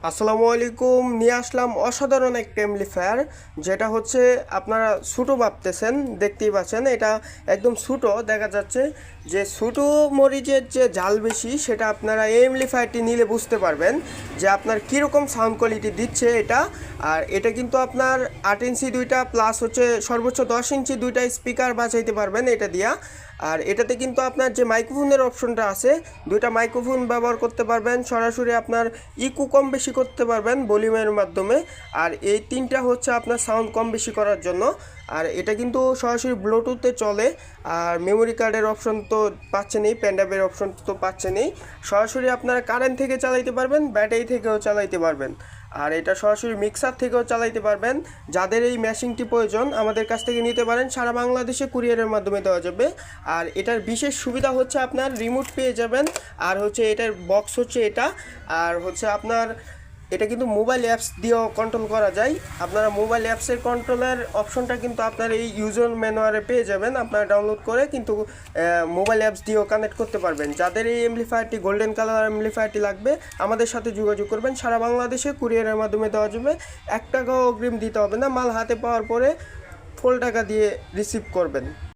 আসসালামু আলাইকুম। নিয়ে আসলাম অসাধারণ একটা এমপ্লিফায়ার, যেটা হচ্ছে আপনারা ছোটো ভাবতেছেন। দেখতেই পাচ্ছেন এটা একদম ছোটো দেখা যাচ্ছে। যে ছোটো মরিচের যে জাল বেশি, সেটা আপনারা এই এমপ্লিফায়ারটি নিলে বুঝতে পারবেন যে আপনার কীরকম সাউন্ড কোয়ালিটি দিচ্ছে এটা। আর এটা কিন্তু আপনার 8 ইঞ্চি দুইটা প্লাস হচ্ছে সর্বোচ্চ 10 ইঞ্চি দুইটা স্পিকার বাজাইতে পারবেন এটা দিয়া। আর এটাতে কিন্তু আপনার যে মাইক্রোফোনের অপশনটা আছে, দুইটা মাইক্রোফোন ব্যবহার করতে পারবেন। সরাসরি আপনার ইকো কম বেশি করতে পারবেন ভলিউমের মাধ্যমে। আর এই তিনটা হচ্ছে আপনার সাউন্ড কম বেশি করার জন্য। আর এটা কিন্তু সরাসরি ব্লুটুথে চলে। আর মেমোরি কার্ডের অপশন তো পাচ্ছেনই, পেনড্রাইভের অপশন তো পাচ্ছেনই। সরাসরি আপনারা কারেন্ট থেকে চালাইতে পারবেন, ব্যাটারি থেকেও চালাইতে পারবেন। আর এটা সরাসরি মিক্সার থেকেও চালাইতে পারবেন। যাদের এই মেশিনটি প্রয়োজন আমাদের কাছ থেকে নিতে পারেন, সারা বাংলাদেশে কুরিয়ারের মাধ্যমে দেওয়া যাবে। আর এটার বিশেষ সুবিধা হচ্ছে আপনার রিমোট পেয়ে যাবেন। আর হচ্ছে এটার বক্স হচ্ছে এটা। আর হচ্ছে আপনার এটা কিন্তু মোবাইল অ্যাপস দিয়েও কন্ট্রোল করা যায়। আপনারা মোবাইল অ্যাপসের কন্ট্রোলের অপশনটা কিন্তু আপনার এই ইউজার ম্যানুয়ারে পেয়ে যাবেন। আপনারা ডাউনলোড করে কিন্তু মোবাইল অ্যাপস দিয়েও কানেক্ট করতে পারবেন। যাদের এই এমপ্লিফায়ারটি গোল্ডেন কালার এমপ্লিফায়ারটি লাগবে আমাদের সাথে যোগাযোগ করবেন। সারা বাংলাদেশে কুরিয়ারের মাধ্যমে দেওয়া যাবে। 1 টাকাও অগ্রিম দিতে হবে না, মাল হাতে পাওয়ার পরে ফুল টাকা দিয়ে রিসিভ করবেন।